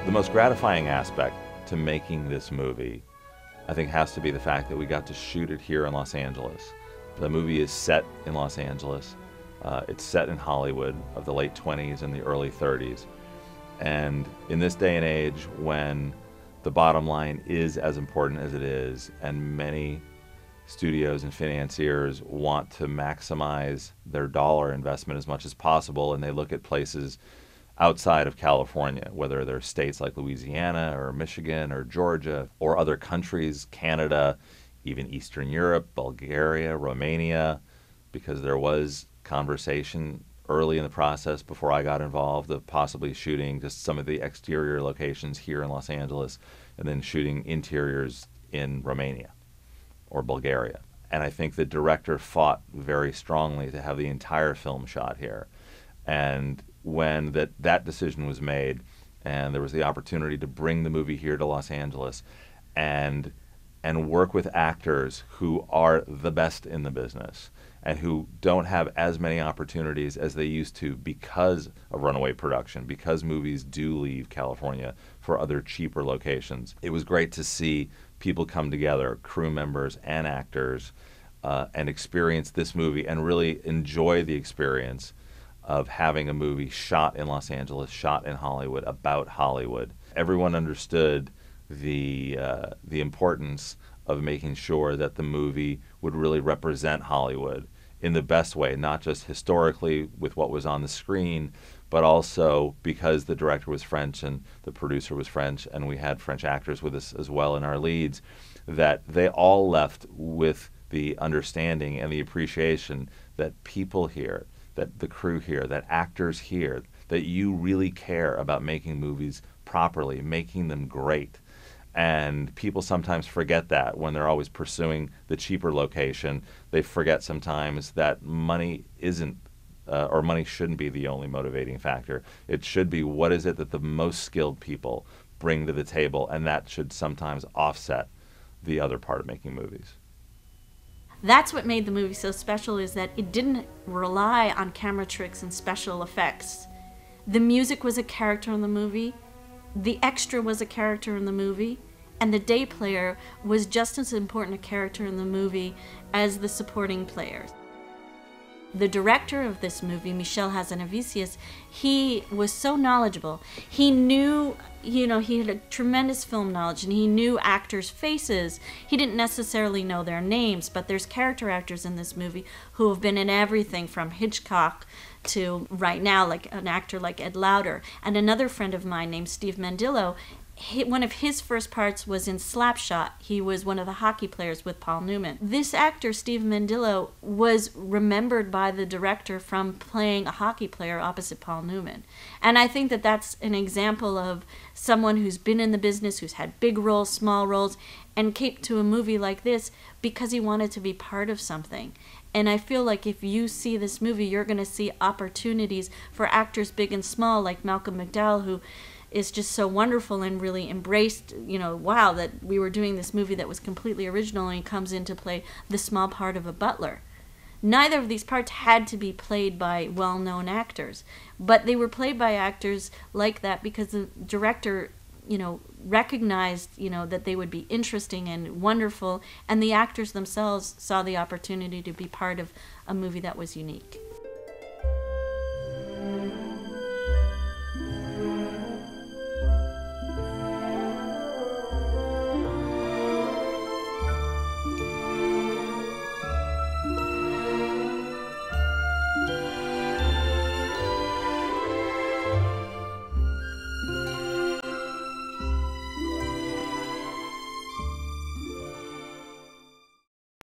The most gratifying aspect to making this movie, I think, has to be the fact that we got to shoot it here in Los Angeles. The movie is set in Los Angeles. It's set in Hollywood of the late 20s and the early 30s. And in this day and age, when the bottom line is as important as it is, and many studios and financiers want to maximize their dollar investment as much as possible, and they look at places outside of California, whether they're states like Louisiana or Michigan or Georgia or other countries, Canada, even Eastern Europe, Bulgaria, Romania, because there was conversation early in the process before I got involved of possibly shooting just some of the exterior locations here in Los Angeles and then shooting interiors in Romania or Bulgaria. And I think the director fought very strongly to have the entire film shot here. And when that decision was made and there was the opportunity to bring the movie here to Los Angeles and work with actors who are the best in the business and who don't have as many opportunities as they used to because of runaway production, because movies do leave California for other cheaper locations. It was great to see people come together, crew members and actors, and experience this movie and really enjoy the experience of having a movie shot in Los Angeles, shot in Hollywood, about Hollywood. Everyone understood the importance of making sure that the movie would really represent Hollywood in the best way, not just historically with what was on the screen, but also because the director was French and the producer was French, and we had French actors with us as well in our leads, that they all left with the understanding and the appreciation that people here, that the crew here, that actors here, that you really care about making movies properly, making them great. And people sometimes forget that when they're always pursuing the cheaper location. They forget sometimes that money isn't, or money shouldn't be the only motivating factor. It should be what is it that the most skilled people bring to the table, and that should sometimes offset the other part of making movies. That's what made the movie so special, is that it didn't rely on camera tricks and special effects. The music was a character in the movie, the extra was a character in the movie, and the day player was just as important a character in the movie as the supporting players. The director of this movie, Michel Hazanavicius, he was so knowledgeable. He knew, he had a tremendous film knowledge, and he knew actors' faces. He didn't necessarily know their names, but there's character actors in this movie who have been in everything from Hitchcock to right now, like an actor like Ed Lauter. And another friend of mine named Steve Mandillo, one of his first parts was in Slapshot. He was one of the hockey players with Paul Newman. This actor, Steve Mandillo, was remembered by the director from playing a hockey player opposite Paul Newman. And I think that that's an example of someone who's been in the business, who's had big roles, small roles, and came to a movie like this because he wanted to be part of something. And I feel like if you see this movie, you're going to see opportunities for actors big and small, like Malcolm McDowell, who is just so wonderful and really embraced, wow, that we were doing this movie that was completely original, and he comes in to play the small part of a butler. Neither of these parts had to be played by well-known actors, but they were played by actors like that because the director, recognized, that they would be interesting and wonderful, and the actors themselves saw the opportunity to be part of a movie that was unique.